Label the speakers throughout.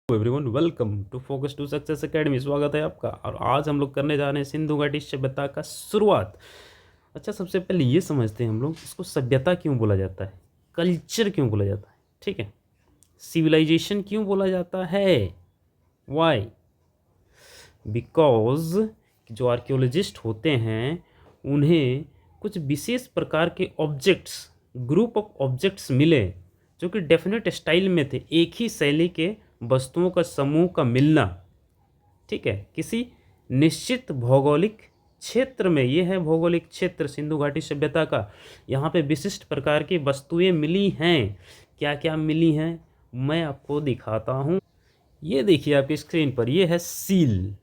Speaker 1: Everyone, welcome to Focus to Success Academy. स्वागत है आपका। और आज हम लोग करने जा रहे हैं सिंधु घाटी सभ्यता का शुरुआत। अच्छा, सबसे पहले ये समझते हैं हम लोग इसको सभ्यता क्यों बोला जाता है, कल्चर क्यों बोला जाता है, ठीक है। सिविलाइजेशन क्यों बोला जाता है, वाई, बिकॉज जो आर्कियोलॉजिस्ट होते हैं उन्हें कुछ विशेष प्रकार के ऑब्जेक्ट्स, ग्रुप ऑफ ऑब्जेक्ट्स मिले जो कि डेफिनेट स्टाइल में थे, एक ही शैली के वस्तुओं का समूह का मिलना, ठीक है, किसी निश्चित भौगोलिक क्षेत्र में। ये है भौगोलिक क्षेत्र सिंधु घाटी सभ्यता का। यहाँ पे विशिष्ट प्रकार की वस्तुएं मिली हैं। क्या क्या मिली हैं मैं आपको दिखाता हूँ। ये देखिए आपकी स्क्रीन पर, ये है सील।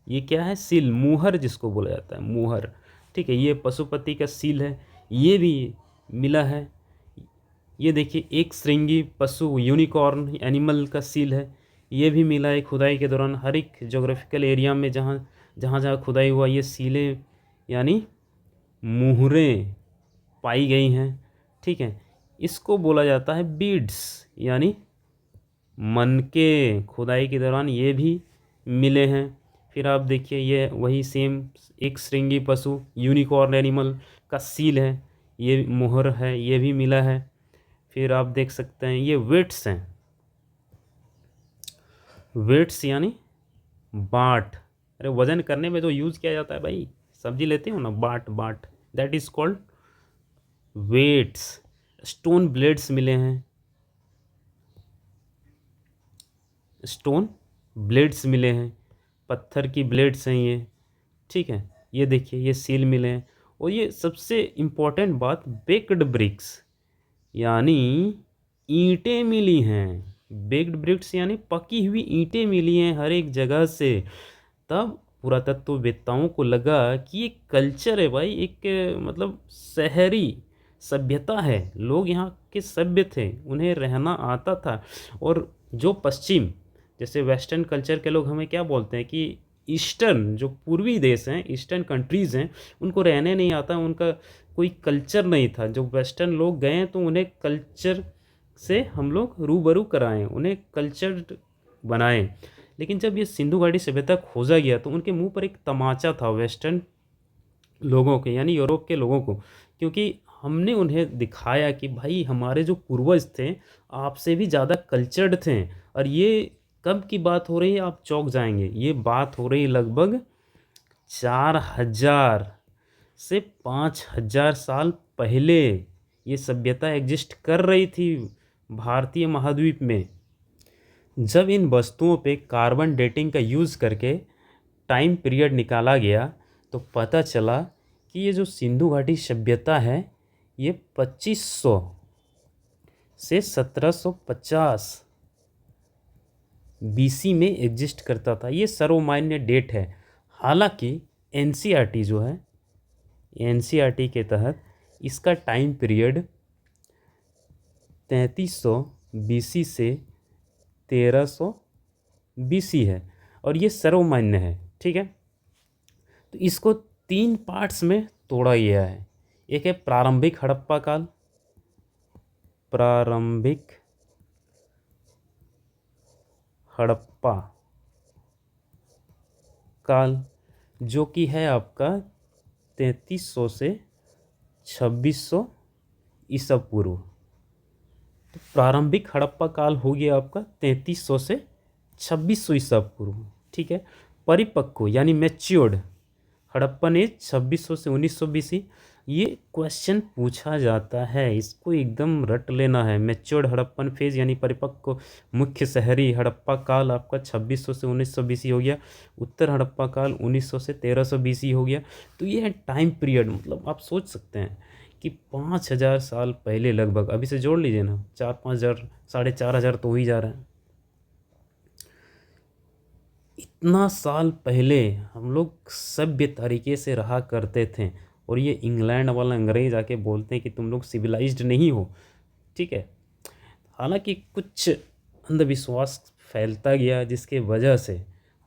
Speaker 1: ये क्या है, सील, मुहर जिसको बोला जाता है, मुहर, ठीक है। ये पशुपति का सील है, ये भी मिला है। ये देखिए एक श्रृंगी पशु, यूनिकॉर्न एनिमल का सील है, ये भी मिला है खुदाई के दौरान। हर एक जोग्राफिकल एरिया में जहाँ जहाँ खुदाई हुआ ये सीलें यानी मुहरें पाई गई हैं, ठीक है। इसको बोला जाता है बीड्स यानी मनके, खुदाई के दौरान ये भी मिले हैं। फिर आप देखिए ये वही सेम एक श्रृंगी पशु, यूनिकॉर्न एनिमल का सील है, ये मुहर है, ये भी मिला है। फिर आप देख सकते हैं ये वेट्स हैं, वेट्स यानी बाट। अरे वजन करने में जो यूज़ किया जाता है भाई, सब्जी लेते हो ना, बाट, बाट, that is called weights. Stone blades मिले हैं, स्टोन ब्लेड्स मिले हैं, पत्थर की ब्लेड्स हैं ये, ठीक है। ये देखिए ये सील मिले हैं। और ये सबसे इम्पोर्टेंट बात, बेक्ड ब्रिक्स यानी ईंटें मिली हैं। बेक्ड ब्रिक्स यानी पकी हुई ईंटें मिली हैं हर एक जगह से। तब पुरातत्ववेत्ताओं को लगा कि ये कल्चर है भाई, एक मतलब शहरी सभ्यता है, लोग यहाँ के सभ्य थे, उन्हें रहना आता था। और जो पश्चिम, जैसे वेस्टर्न कल्चर के लोग हमें क्या बोलते हैं कि ईस्टर्न, जो पूर्वी देश हैं, ईस्टर्न कंट्रीज़ हैं, उनको रहने नहीं आता, उनका कोई कल्चर नहीं था। जो वेस्टर्न लोग गए हैं तो उन्हें कल्चर से हम लोग रूबरू कराएं, उन्हें कल्चर्ड बनाएं। लेकिन जब ये सिंधु घाटी सभ्यता खोजा गया तो उनके मुंह पर एक तमाचा था वेस्टर्न लोगों के यानी यूरोप के लोगों को, क्योंकि हमने उन्हें दिखाया कि भाई हमारे जो पूर्वज थे आपसे भी ज़्यादा कल्चर्ड थे। और ये कब की बात हो रही है, आप चौंक जाएंगे। ये बात हो रही है लगभग 4000 से 5000 साल पहले ये सभ्यता एग्जिस्ट कर रही थी भारतीय महाद्वीप में। जब इन वस्तुओं पे कार्बन डेटिंग का यूज़ करके टाइम पीरियड निकाला गया तो पता चला कि ये जो सिंधु घाटी सभ्यता है ये 2500 से 1750 बीसी में एग्जिस्ट करता था। ये सर्वमान्य डेट है। हालांकि एनसीईआरटी जो है, एनसीईआरटी के तहत इसका टाइम पीरियड 3300 बीसी से 1300 बीसी है और ये सर्वमान्य है, ठीक है। तो इसको 3 पार्ट्स में तोड़ा गया है। एक है प्रारंभिक हड़प्पा काल, प्रारंभिक हड़प्पा काल जो कि है आपका 3300 से 2600 ईसा पूर्व। तो प्रारंभिक हड़प्पा काल हो गया आपका 3300 से 2600 ईसा पूर्व, ठीक है। परिपक्व यानी मैच्योर्ड हड़प्पन एज 2600 से 1900 बीसी। ये क्वेश्चन पूछा जाता है, इसको एकदम रट लेना है। मैच्योर्ड हड़प्पन फेज यानी परिपक्व मुख्य शहरी हड़प्पा काल आपका 2600 से 1900 बीसी हो गया। उत्तर हड़प्पा काल 1900 से 1300 बीसी हो गया। तो ये है टाइम पीरियड। मतलब आप सोच सकते हैं कि 5000 साल पहले लगभग, अभी से जोड़ लीजिए ना, 4-5000, 4500 तो हो ही जा रहा है। इतना साल पहले हम लोग सभ्य तरीके से रहा करते थे। और ये इंग्लैंड वाला अंग्रेज आके बोलते हैं कि तुम लोग सिविलाइज्ड नहीं हो, ठीक है। हालांकि कुछ अंधविश्वास फैलता गया जिसके वजह से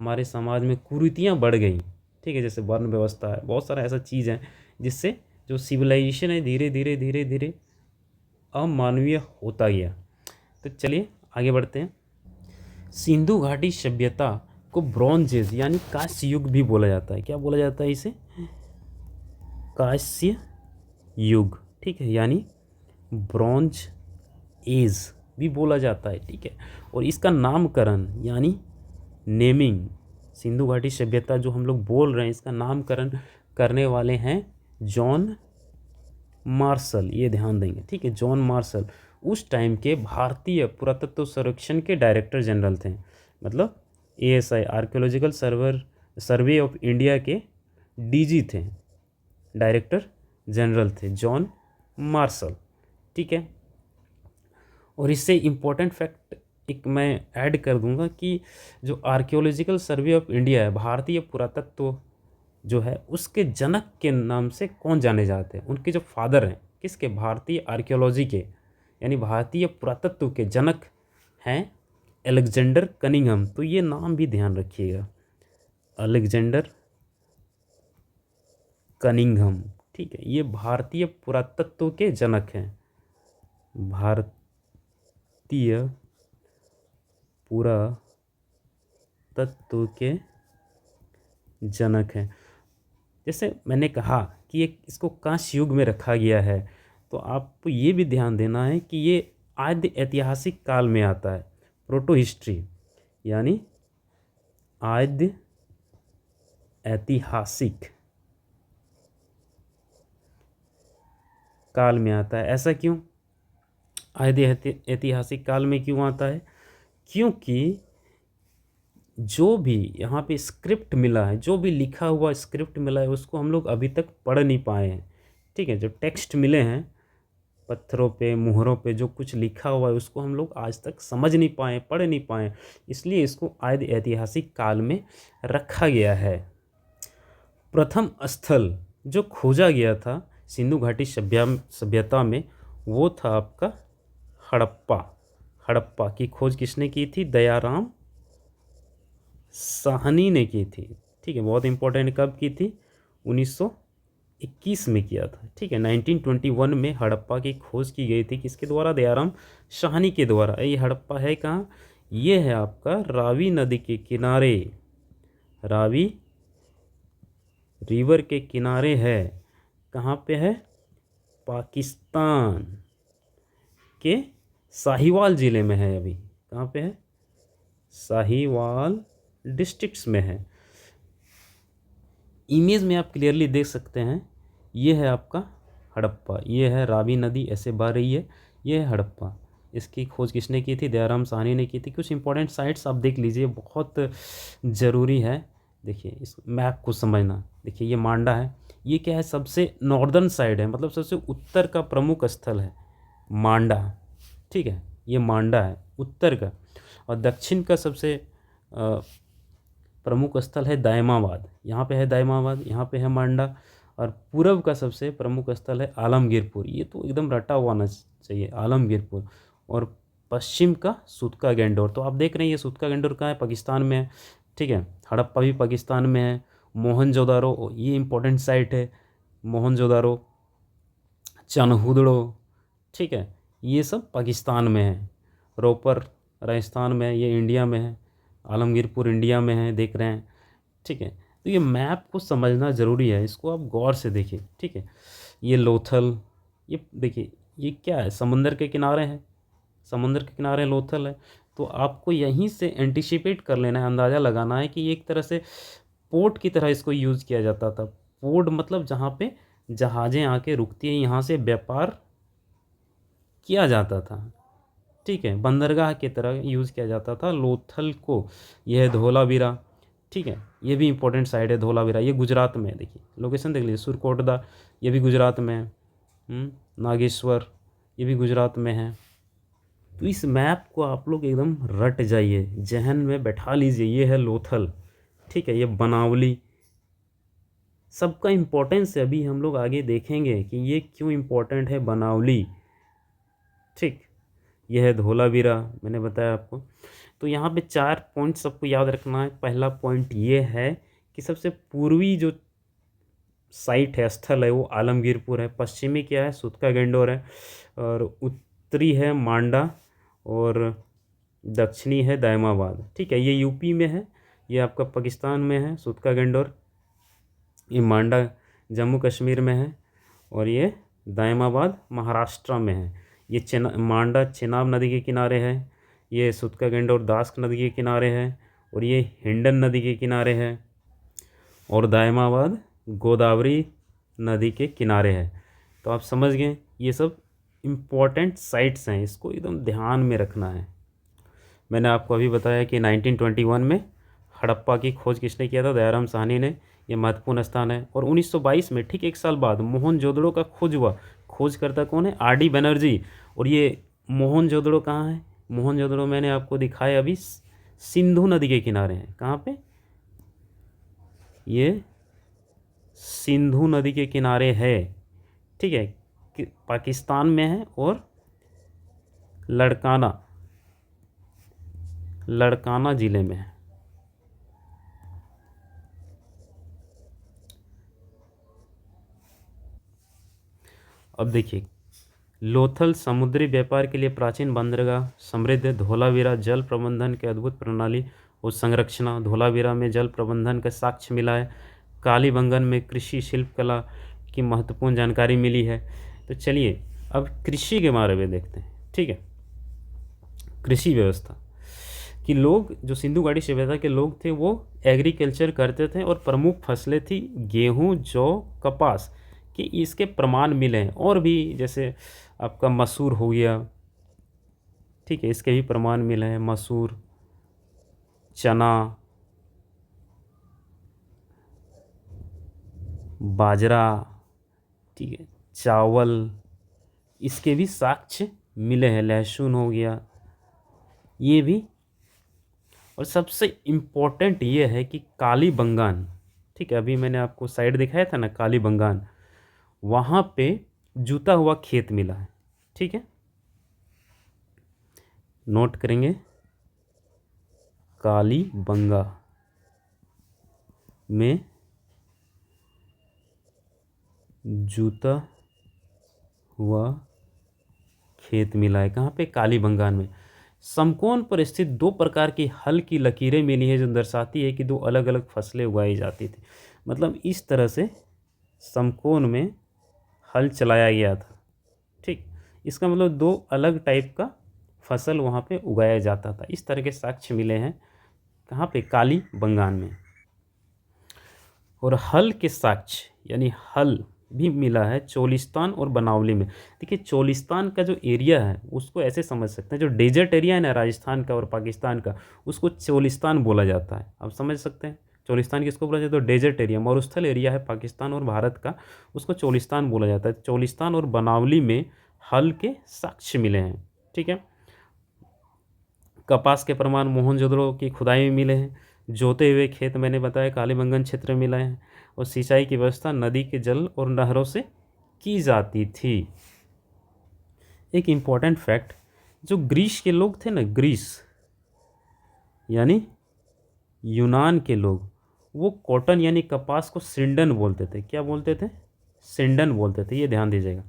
Speaker 1: हमारे समाज में कुरीतियाँ बढ़ गई, ठीक है। जैसे वर्ण व्यवस्था है, बहुत सारा ऐसा चीज़ है जिससे जो सिविलाइजेशन है धीरे धीरे धीरे धीरे अमानवीय होता गया। तो चलिए आगे बढ़ते हैं। सिंधु घाटी सभ्यता को ब्रॉन्ज एज यानी कांस्य युग भी बोला जाता है। क्या बोला जाता है इसे? कांस्य युग, ठीक है, यानी ब्रॉन्ज एज भी बोला जाता है, ठीक है। और इसका नामकरण यानी नेमिंग, सिंधु घाटी सभ्यता जो हम लोग बोल रहे हैं, इसका नामकरण करने वाले हैं जॉन मार्शल, ये ध्यान देंगे, ठीक है। जॉन मार्शल उस टाइम के भारतीय पुरातत्व सर्वेक्षण के डायरेक्टर जनरल थे, मतलब ASI archaeological survey of India के DG थे, डायरेक्टर जनरल थे जॉन मार्शल, ठीक है। और इससे इम्पोर्टेंट फैक्ट एक मैं ऐड कर दूंगा कि जो आर्कियोलॉजिकल सर्वे ऑफ इंडिया है, भारतीय पुरातत्व जो है, उसके जनक के नाम से कौन जाने जाते हैं? उनके जो फादर हैं, किसके? भारतीय आर्कियोलॉजी के यानी भारतीय पुरातत्व के जनक हैं अलेक्जेंडर कनिंघम। तो ये नाम भी ध्यान रखिएगा, अलेक्जेंडर कनिंघम, ठीक है। ये भारतीय पुरातत्व के जनक हैं, भारतीय पुरातत्व के जनक हैं। जैसे मैंने कहा कि ये इसको कांस्य युग में रखा गया है, तो आपको ये भी ध्यान देना है कि ये आद्य ऐतिहासिक काल में आता है, प्रोटो हिस्ट्री यानी आद्य ऐतिहासिक काल में आता है। ऐसा क्यों आद्य ऐतिहासिक काल में क्यों आता है? क्योंकि जो भी यहाँ पे स्क्रिप्ट मिला है, जो भी लिखा हुआ स्क्रिप्ट मिला है, उसको हम लोग अभी तक पढ़ नहीं पाए हैं, ठीक है। जो टेक्स्ट मिले हैं पत्थरों पे, मुहरों पे जो कुछ लिखा हुआ है, उसको हम लोग आज तक समझ नहीं पाए, पढ़ नहीं पाए, इसलिए इसको आद्य ऐतिहासिक काल में रखा गया है। प्रथम स्थल जो खोजा गया था सिंधु घाटी सभ्यता में, वो था आपका हड़प्पा। हड़प्पा की खोज किसने की थी? दयाराम साहनी ने की थी, ठीक है। बहुत इंपॉर्टेंट, कब की थी? 1921 में किया था, ठीक है। 1921 में हड़प्पा की खोज की गई थी, किसके द्वारा? दयाराम साहनी के द्वारा। ये हड़प्पा है कहाँ? ये है आपका रावी नदी के किनारे, रावी रिवर के किनारे है। कहाँ पे है? पाकिस्तान के साहिवाल ज़िले में है। अभी कहाँ पे है? साहिवाल डिस्ट्रिक्ट्स में है। इमेज में आप क्लियरली देख सकते हैं, ये है आपका हड़प्पा, ये है रावी नदी ऐसे बह रही है, ये है हड़प्पा। इसकी खोज किसने की थी? दयाराम साहनी ने की थी। कुछ इंपॉर्टेंट साइट्स आप देख लीजिए, बहुत ज़रूरी है। देखिए इस मैप को समझना। देखिए ये मांडा है, ये क्या है? सबसे नॉर्दर्न साइड है, मतलब सबसे उत्तर का प्रमुख स्थल है मांडा, ठीक है। ये मांडा है उत्तर का, और दक्षिण का सबसे प्रमुख स्थल है दायमाबाद, यहाँ पे है दायमाबाद, यहाँ पे है मांडा। और पूर्व का सबसे प्रमुख स्थल है आलमगीरपुर, ये तो एकदम रटा हुआ आना चाहिए, आलमगीरपुर। और पश्चिम का सूतका गंडोर। तो आप देख रहे हैं ये सूतका गंडोर कहाँ है? पाकिस्तान में है, ठीक है। हड़प्पा भी पाकिस्तान में है। मोहनजोदारो, ये इंपॉर्टेंट साइट है, मोहनजोदारो, चनहुदड़ो, ठीक है, ये सब पाकिस्तान में है। रोपर राजस्थान में है, ये इंडिया में है। आलमगीरपुर इंडिया में है, देख रहे हैं, ठीक है। तो ये मैप को समझना ज़रूरी है, इसको आप गौर से देखिए, ठीक है। ये लोथल, ये देखिए ये क्या है? समुंदर के किनारे है, समुंदर के किनारे लोथल है। तो आपको यहीं से एंटिसिपेट कर लेना है, अंदाज़ा लगाना है कि ये एक तरह से पोर्ट की तरह इसको यूज़ किया जाता था। पोर्ट मतलब जहाँ पे जहाज़ें आके रुकती हैं, यहाँ से व्यापार किया जाता था, ठीक है। बंदरगाह की तरह यूज़ किया जाता था लोथल को। यह है धोलावीरा, ठीक है, ये भी इंपॉर्टेंट साइड है धोलावीरा, ये गुजरात में है। देखिए लोकेशन देख लीजिए, सुरकोटदा ये भी गुजरात में है, नागेश्वर ये भी गुजरात में है। तो इस मैप को आप लोग एकदम रट जाइए, जहन में बैठा लीजिए। ये है लोथल, ठीक है, ये बनावली, सबका इम्पोर्टेंस है। अभी हम लोग आगे देखेंगे कि ये क्यों इम्पोर्टेंट है बनावली, ठीक। यह है धोलावीरा, मैंने बताया आपको। तो यहाँ पे 4 पॉइंट सबको याद रखना है। पहला पॉइंट ये है कि सबसे पूर्वी जो साइट है, स्थल है, वो आलमगीरपुर है। पश्चिमी क्या है? सूतका गंडोर है। और उत्तरी है मांडा, और दक्षिणी है दायमाबाद, ठीक है, ये यूपी में है, ये आपका पाकिस्तान में है सूतका गंडोर, ये मांडा जम्मू कश्मीर में है, और ये दायमाबाद महाराष्ट्र में है। ये मांडा चेनाब नदी के किनारे है, ये सूतका गंडोर दास्क नदी के किनारे है, और ये हिंडन नदी के किनारे है, और दायमाबाद गोदावरी नदी के किनारे है। तो आप समझ गए, ये सब इम्पोर्टेंट साइट्स हैं, इसको एकदम ध्यान में रखना है। मैंने आपको अभी बताया कि 1921 में हड़प्पा की खोज किसने किया था? दयाराम साहनी ने। ये महत्वपूर्ण स्थान है। और 1922 में ठीक एक साल बाद मोहनजोदड़ो का खोज हुआ। खोजकर्ता कौन है? R D Banerjee. और ये मोहनजोदड़ो कहाँ है? मोहनजोदड़ो मैंने आपको दिखाया अभी, सिंधु नदी के किनारे है। कहाँ पे? ये सिंधु नदी के किनारे है, ठीक है, पाकिस्तान में है, और लड़काना ज़िले में है। अब देखिए, लोथल समुद्री व्यापार के लिए प्राचीन बंदरगाह, समृद्ध धोलावीरा जल प्रबंधन के अद्भुत प्रणाली और संरक्षण, धोलावीरा में जल प्रबंधन का साक्ष्य मिला है। कालीबंगन में कृषि शिल्पकला की महत्वपूर्ण जानकारी मिली है। तो चलिए अब कृषि के बारे में देखते हैं, ठीक है। कृषि व्यवस्था कि लोग, जो सिंधु घाटी सभ्यता के लोग थे, वो एग्रीकल्चर करते थे, और प्रमुख फसलें थी गेहूं, जौ, कपास, कि इसके प्रमाण मिले हैं। और भी जैसे आपका मसूर हो गया, ठीक है, इसके भी प्रमाण मिले हैं। मसूर, चना, बाजरा, ठीक है, चावल, इसके भी साक्ष्य मिले हैं। लहसुन हो गया, ये भी। और सबसे इम्पोर्टेंट ये है कि कालीबंगान, ठीक है, अभी मैंने आपको साइड दिखाया था ना, कालीबंगान, वहाँ पे जुता हुआ खेत मिला है, ठीक है, नोट करेंगे, कालीबंगा में जूता हुआ खेत मिला है। कहाँ पे? कालीबंगान में। समकोण पर स्थित दो प्रकार की हल की लकीरें मिली है, जो दर्शाती है कि दो अलग अलग फसलें उगाई जाती थी। मतलब इस तरह से समकोण में हल चलाया गया था, ठीक। इसका मतलब दो अलग टाइप का फसल वहाँ पे उगाया जाता था। इस तरह के साक्ष्य मिले हैं। कहाँ पे? कालीबंगान में। और हल के साक्ष्य, यानी हल भी मिला है चोलिस्तान और बनावली में। देखिए, चोलिस्तान का जो एरिया है उसको ऐसे समझ सकते हैं, जो डेजर्ट एरिया है ना राजस्थान का और पाकिस्तान का, उसको चोलिस्तान बोला जाता है। आप समझ सकते हैं चोलिस्तान किसको बोला जाता है? तो डेजर्ट एरिया, मरुस्थल एरिया है पाकिस्तान और भारत का, उसको चोलिस्तान बोला जाता है। चोलिस्तान और बनावली में हल के साक्ष्य मिले हैं, ठीक है। कपास के प्रमाण मोहनजोदड़ो की खुदाई में मिले हैं। जोते हुए खेत मैंने बताया कालीबंगन क्षेत्र में मिला है। और सिंचाई की व्यवस्था नदी के जल और नहरों से की जाती थी। एक इम्पॉर्टेंट फैक्ट, जो ग्रीस के लोग थे ना, ग्रीस यानी यूनान के लोग, वो कॉटन यानी कपास को सिंडन बोलते थे। क्या बोलते थे? सिंडन बोलते थे। ये ध्यान दीजिएगा,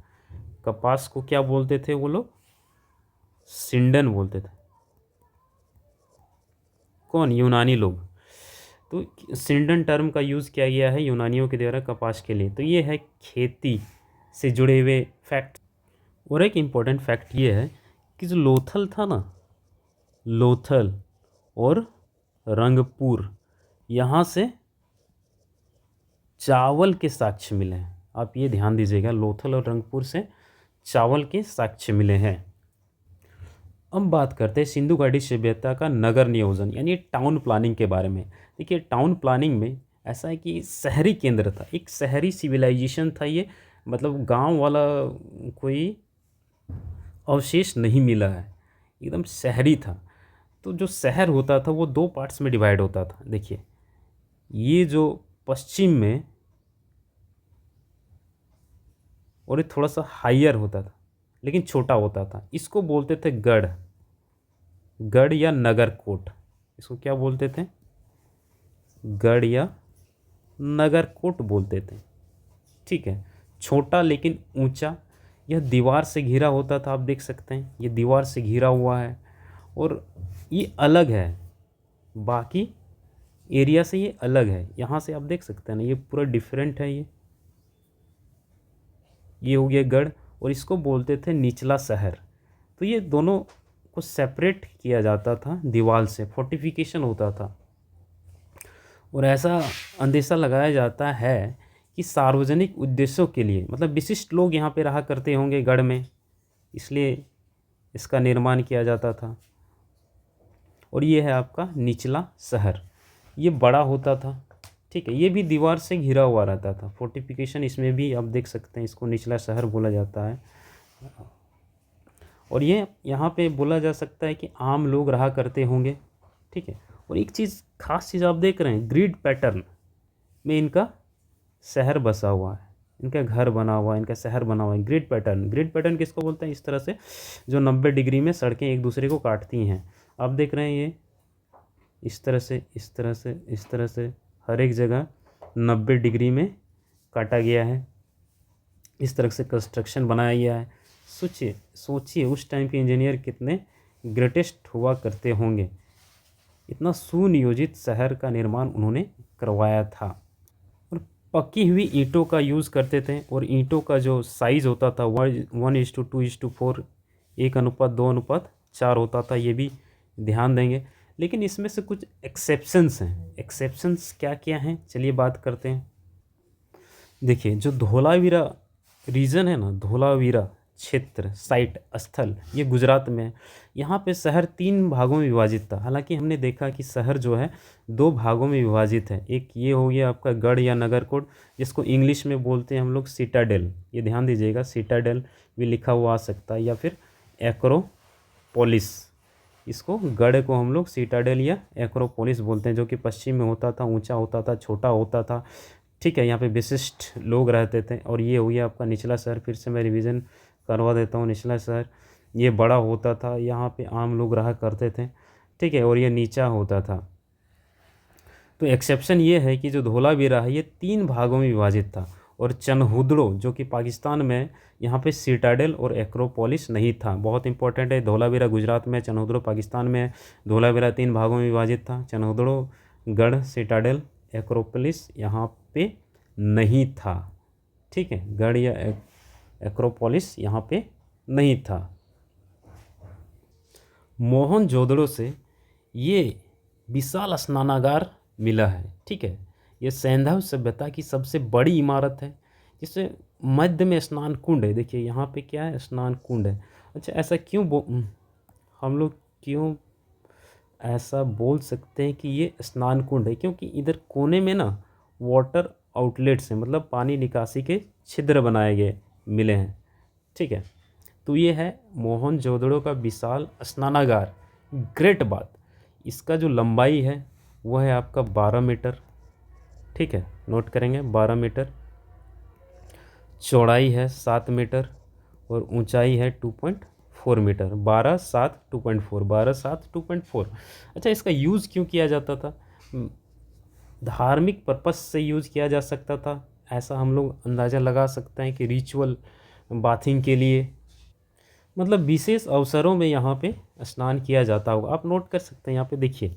Speaker 1: कपास को क्या बोलते थे वो लोग? सिंडन बोलते थे। कौन? यूनानी लोग। तो सिंडन टर्म का यूज़ किया गया है यूनानियों के द्वारा कपास के लिए। तो ये है खेती से जुड़े हुए फैक्ट। और एक इम्पॉर्टेंट फैक्ट ये है कि जो लोथल था ना, लोथल और रंगपुर, यहाँ से चावल के साक्ष्य मिले हैं। आप ये ध्यान दीजिएगा, लोथल और रंगपुर से चावल के साक्ष्य मिले हैं। अब बात करते हैं सिंधु घाटी सभ्यता का नगर नियोजन यानी टाउन प्लानिंग के बारे में। देखिए, टाउन प्लानिंग में ऐसा है कि शहरी केंद्र था, एक शहरी सिविलाइजेशन था ये। मतलब गांव वाला कोई अवशेष नहीं मिला है, एकदम शहरी था। तो जो शहर होता था वो दो पार्ट्स में डिवाइड होता था। देखिए, ये जो पश्चिम में, और ये थोड़ा सा हाइयर होता था लेकिन छोटा होता था, इसको बोलते थे गढ़, गढ़ या नगर कोट। इसको क्या बोलते थे? गढ़ या नगर कोट बोलते थे, ठीक है। छोटा लेकिन ऊंचा, यह दीवार से घिरा होता था। आप देख सकते हैं ये दीवार से घिरा हुआ है। और ये अलग है, बाकी एरिया से ये अलग है। यहाँ से आप देख सकते हैं ना, ये पूरा डिफरेंट है। ये हो गया गढ़, और इसको बोलते थे निचला शहर। तो ये दोनों को सेपरेट किया जाता था दीवार से, फोर्टिफिकेशन होता था। और ऐसा अंदेशा लगाया जाता है कि सार्वजनिक उद्देश्यों के लिए, मतलब विशिष्ट लोग यहाँ पे रहा करते होंगे गढ़ में, इसलिए इसका निर्माण किया जाता था। और ये है आपका निचला शहर, ये बड़ा होता था, ठीक है। ये भी दीवार से घिरा हुआ रहता था, फोर्टिफिकेशन इसमें भी आप देख सकते हैं, इसको निचला शहर बोला जाता है। और ये यहाँ पे बोला जा सकता है कि आम लोग रहा करते होंगे, ठीक है। और एक चीज़, खास चीज़ आप देख रहे हैं, ग्रिड पैटर्न में इनका शहर बसा हुआ है, इनका घर बना हुआ है, इनका शहर बना हुआ है। ग्रिड पैटर्न, ग्रिड पैटर्न किसको बोलते हैं? इस तरह से जो 90 डिग्री में सड़कें एक दूसरे को काटती हैं, आप देख रहे हैं, ये इस तरह से, इस तरह से, इस तरह से हर एक जगह 90 डिग्री में काटा गया है। इस तरह से कंस्ट्रक्शन बनाया गया है। सोचिए सोचिए उस टाइम के इंजीनियर कितने ग्रेटेस्ट हुआ करते होंगे, इतना सुनियोजित शहर का निर्माण उन्होंने करवाया था। और पक्की हुई ईंटों का यूज़ करते थे, और ईंटों का जो साइज़ होता था 1:2:4, 1:2:4 होता था, ये भी ध्यान देंगे। लेकिन इसमें से कुछ एक्सेप्शंस हैं। एक्सेप्शंस क्या क्या हैं, चलिए बात करते हैं। देखिए, जो धोलावीरा रीजन है ना, धोलावीरा क्षेत्र, साइट, स्थल, ये गुजरात में है। यहाँ पे शहर 3 भागों में विभाजित था। हालांकि हमने देखा कि शहर जो है 2 भागों में विभाजित है। एक ये हो गया आपका गढ़ या नगरकोट, जिसको इंग्लिश में बोलते हैं हम लोग सिटाडेल, ये ध्यान दीजिएगा, सिटाडेल भी लिखा हुआ आ सकता है, या फिर एक्रोपोलिस। इसको गढ़ को हम लोग सिटाडेल या एक्रोपोलिस बोलते हैं, जो कि पश्चिम में होता था, ऊंचा होता था, छोटा होता था, ठीक है। यहाँ पे विशिष्ट लोग रहते थे। और ये हो गया आपका निचला शहर, फिर से मैं रिवीजन करवा देता हूँ। निचला शहर ये बड़ा होता था, यहाँ पे आम लोग रहा करते थे, ठीक है। और ये नीचा होता था। तो एक्सेप्शन ये है कि जो धोलावीरा है ये 3 भागों में विभाजित था। और चनहुदड़ो जो कि पाकिस्तान में, यहाँ पे सिटाडेल और एक्रोपोलिस नहीं था। बहुत इंपॉर्टेंट है, धोलावीरा गुजरात में, चनहुदड़ो पाकिस्तान में है। धोलावीरा 3 भागों में विभाजित था। चनहुदड़ो, गढ़, सिटाडेल, एक्रोपोलिस यहाँ पे नहीं था, ठीक है। गढ़ या एक्रोपोलिस यहाँ पे नहीं था। मोहनजोदड़ो से ये विशाल स्नानागार मिला है, ठीक है। ये सैंधव सभ्यता की सबसे बड़ी इमारत है, जिससे मध्य में स्नान कुंड है। देखिए यहाँ पे क्या है, स्नान कुंड है। अच्छा, ऐसा क्यों हम लोग क्यों ऐसा बोल सकते हैं कि ये स्नान कुंड है? क्योंकि इधर कोने में ना वाटर आउटलेट्स हैं, मतलब पानी निकासी के छिद्र बनाए गए मिले हैं, ठीक है। तो ये है मोहनजोदड़ो का विशाल स्नानागार। ग्रेट बात, इसका जो लंबाई है वह है आपका 12 मीटर, ठीक है, नोट करेंगे 12 मीटर। चौड़ाई है 7 मीटर, और ऊंचाई है 2.4 मीटर। 12 7 2.4, 12 7 2.4। अच्छा, इसका यूज़ क्यों किया जाता था? धार्मिक पर्पस से यूज़ किया जा सकता था, ऐसा हम लोग अंदाज़ा लगा सकते हैं कि रिचुअल बाथिंग के लिए, मतलब विशेष अवसरों में यहाँ पे स्नान किया जाता होगा। आप नोट कर सकते हैं, यहाँ पे देखिए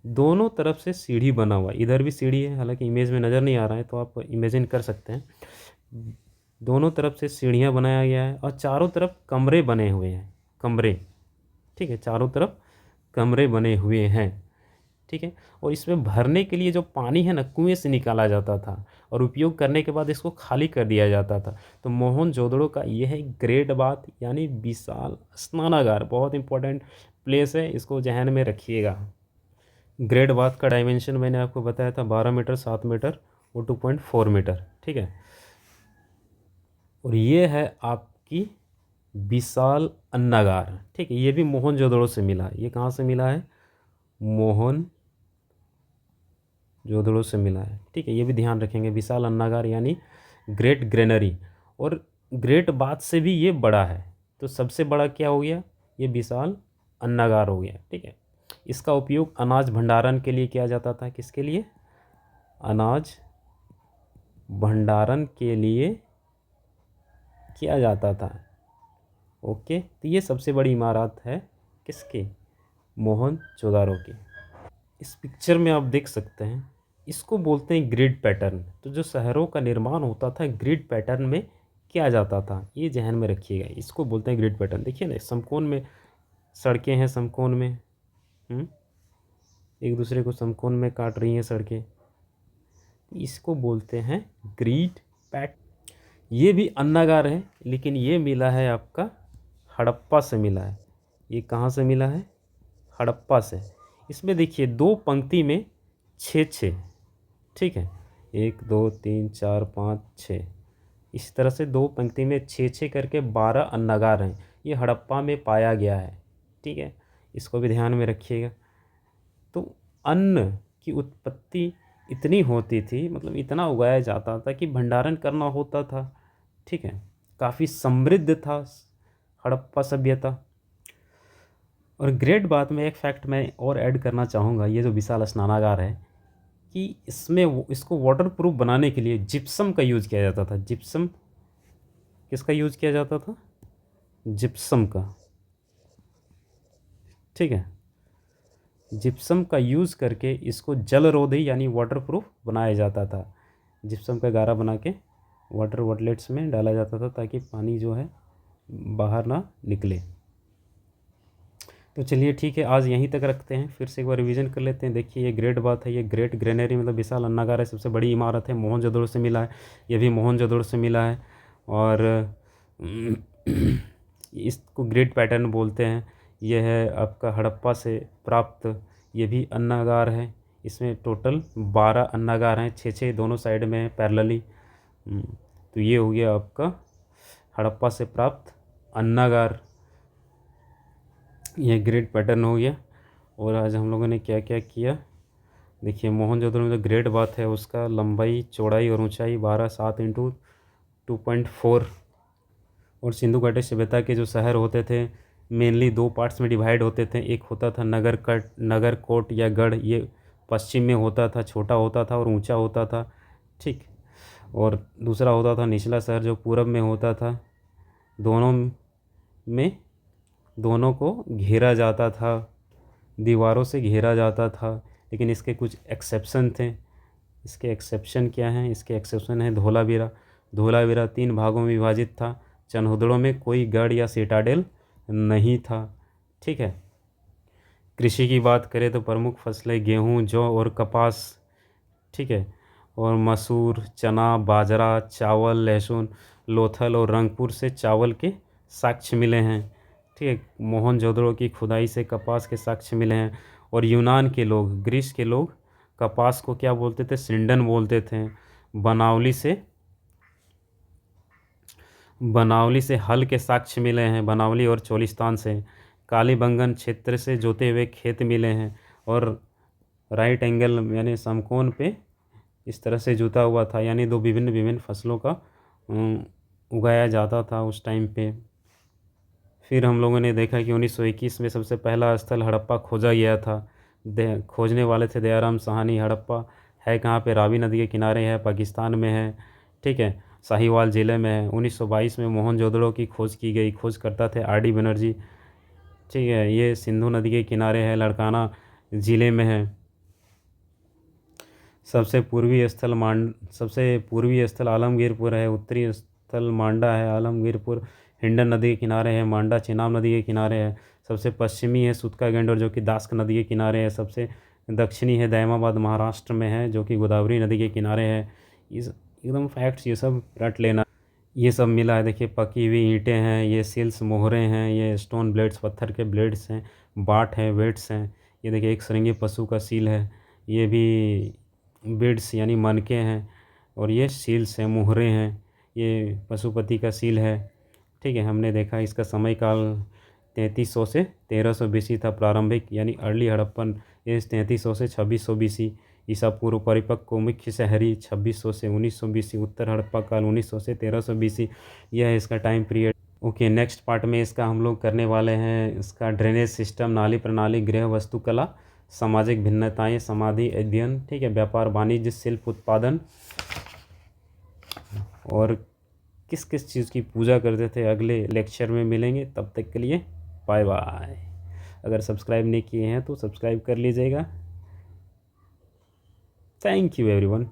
Speaker 1: दोनों तरफ से सीढ़ी बना हुआ है। इधर भी सीढ़ी है, हालांकि इमेज में नज़र नहीं आ रहा है, तो आप इमेजिन कर सकते हैं। दोनों तरफ से सीढ़ियाँ बनाया गया है, और चारों तरफ कमरे बने हुए हैं, कमरे, ठीक है, चारों तरफ कमरे बने हुए हैं, ठीक है। और इसमें भरने के लिए जो पानी है ना, कुएं से निकाला जाता था, और उपयोग करने के बाद इसको खाली कर दिया जाता था। तो मोहनजोदड़ो का यह है ग्रेट बात, यानी विशाल स्नानागार, बहुत इंपॉर्टेंट प्लेस है, इसको जहन में रखिएगा। ग्रेट बात का डायमेंशन मैंने आपको बताया था, 12 मीटर, 7 मीटर और 2.4 मीटर, ठीक है। और ये है आपकी विशाल अन्नागार, ठीक है। ये भी मोहनजोदड़ो से मिला है। ये कहाँ से मिला है? मोहनजोदड़ो से मिला है, ठीक है। ये भी ध्यान रखेंगे, विशाल अन्नागार यानी ग्रेट ग्रेनरी। और ग्रेट बात से भी ये बड़ा है, तो सबसे बड़ा क्या हो गया? ये विशाल अन्नागार हो गया, ठीक है। इसका उपयोग अनाज भंडारण के लिए किया जाता था। किसके लिए? अनाज भंडारण के लिए किया जाता था, ओके। तो ये सबसे बड़ी इमारत है किसकी? मोहनजोदाड़ो की। इस पिक्चर में आप देख सकते हैं, इसको बोलते हैं ग्रिड पैटर्न। तो जो शहरों का निर्माण होता था ग्रिड पैटर्न में किया जाता था, ये ध्यान में रखिएगा, इसको बोलते हैं ग्रिड पैटर्न। देखिए ना, समकोण में सड़कें हैं, समकोण में एक दूसरे को समकोण में काट रही हैं सड़कें, इसको बोलते हैं ग्रिड पैट। ये भी अन्नागार है, लेकिन ये मिला है आपका हड़प्पा से मिला है। ये कहाँ से मिला है? हड़प्पा से। इसमें देखिए दो पंक्ति में छः छः, ठीक है, 1 2 3 4 5 6, इस तरह से दो पंक्ति में छः छः करके 12 अन्नागार हैं। ये हड़प्पा में पाया गया है, ठीक है, इसको भी ध्यान में रखिएगा। तो अन्न की उत्पत्ति इतनी होती थी, मतलब इतना उगाया जाता था कि भंडारण करना होता था, ठीक है, काफ़ी समृद्ध था हड़प्पा सभ्यता। और ग्रेट बात में एक फैक्ट मैं और ऐड करना चाहूँगा, ये जो विशाल स्नानागार है कि इसमें इसको वाटर प्रूफ बनाने के लिए जिप्सम का यूज़ किया जाता था। जिप्सम किसका यूज़ किया जाता था? जिप्सम का, ठीक है, जिप्सम का यूज़ करके इसको जलरोधी यानी वाटर प्रूफ बनाया जाता था। जिप्सम का गारा बना के वाटर आउटलेट्स में डाला जाता था ताकि पानी जो है बाहर ना निकले। तो चलिए ठीक है, आज यहीं तक रखते हैं, फिर से एक बार रिवीजन कर लेते हैं। देखिए ये ग्रेट बात है, ये ग्रेट ग्रेनरी मतलब विशाल अन्नागार है, सबसे बड़ी इमारत है, मोहनजोदड़ो से मिला है, ये भी मोहनजोदड़ो से मिला है। और इसको ग्रेट पैटर्न बोलते हैं। यह है आपका हड़प्पा से प्राप्त, ये भी अन्नागार है। इसमें टोटल 12 अन्नागार हैं, 6 दोनों साइड में है पैरेलली। तो ये हो गया आपका हड़प्पा से प्राप्त अन्नागार, ये ग्रेड पैटर्न हो गया। और आज हम लोगों ने क्या क्या किया, देखिए मोहनजोदड़ो में जो ग्रेड बात है उसका लंबाई चौड़ाई और ऊंचाई 12 7 × 2.4। और सिंधु घाटी सभ्यता के जो शहर होते थे मेनली दो पार्ट्स में डिवाइड होते थे। एक होता था नगर कोट या गढ़, ये पश्चिम में होता था, छोटा होता था और ऊंचा होता था, ठीक। और दूसरा होता था निचला शहर जो पूरब में होता था। दोनों को घेरा जाता था, दीवारों से घेरा जाता था, लेकिन इसके कुछ एक्सेप्शन थे। इसके एक्सेप्शन क्या हैं? इसके एक्सेप्शन है धोलावीरा। धोलावीरा 3 भागों में विभाजित था। चनहुदड़ो में कोई गढ़ या सिटाडेल नहीं था, ठीक है। कृषि की बात करें तो प्रमुख फसलें गेहूँ, जौ और कपास, ठीक है। और मसूर, चना, बाजरा, चावल, लहसुन, लोथल और रंगपुर से चावल के साक्ष्य मिले हैं, ठीक है। मोहनजोदड़ो की खुदाई से कपास के साक्ष्य मिले हैं। और यूनान के लोग, ग्रीस के लोग कपास को क्या बोलते थे? सिंडन बोलते थे। बनावली से हल के साक्ष्य मिले हैं, बनावली और चोलिस्तान से। कालीबंगन क्षेत्र से जोते हुए खेत मिले हैं। और राइट एंगल यानी समकोण पे इस तरह से जुता हुआ था, यानी दो विभिन्न विभिन्न फसलों का उगाया जाता था उस टाइम पे। फिर हम लोगों ने देखा कि 1921 में सबसे पहला स्थल हड़प्पा खोजा गया था। खोजने वाले थे दयाराम साहनी। हड़प्पा है कहाँ पे? रावी नदी के किनारे है, पाकिस्तान में है, ठीक है, साहिवाल ज़िले में है। 1922 में मोहनजोदड़ो की खोज की गई, खोज करता थे RD बनर्जी, ठीक है। ये सिंधु नदी के किनारे है, लड़काना ज़िले में है। सबसे पूर्वी स्थल आलमगीरपुर है, उत्तरी स्थल मांडा है। आलमगीरपुर हिंडन नदी के किनारे है, मांडा चेनाब नदी के किनारे है। सबसे पश्चिमी है सूतकागेंडोर जो कि दास्क नदी के किनारे है। सबसे दक्षिणी है दयामाबाद महाराष्ट्र में है जो कि गोदावरी नदी के किनारे है। इस एकदम फैक्ट्स ये सब रट लेना, ये सब मिला है। देखिए पकी हुई ईंटें हैं, ये सील्स मोहरे हैं, ये स्टोन ब्लेड्स पत्थर के ब्लेड्स हैं, बाट हैं, वेट्स हैं। ये देखिए एक श्रृंगी पशु का सील है, ये भी बिड्स यानी मनके हैं। और ये सील्स हैं, मोहरे हैं, ये पशुपति का सील है, ठीक है। हमने देखा इसका समय काल 3300 से 1300 BC था प्रारंभिक, यानी अर्ली हड़प्पन एज 3300 से 2600 BC। ईसा पूर्व परिपक्व मुख्य शहरी 2600 से 1900 BC। उत्तर हड़प्पा काल 1900 से 1300 BC। यह है इसका time period. Okay, next part में इसका हम लोग करने वाले हैं इसका ड्रेनेज सिस्टम, नाली प्रणाली, गृह वास्तुकला, सामाजिक भिन्नताएं, समाधि अध्ययन, ठीक है, व्यापार वाणिज्य, शिल्प उत्पादन, और किस किस चीज़ की पूजा करते थे अगले लेक्चर में मिलेंगे। तब तक के लिए बाय बाय। अगर सब्सक्राइब नहीं किए हैं तो सब्सक्राइब कर लीजिएगा। Thank you everyone.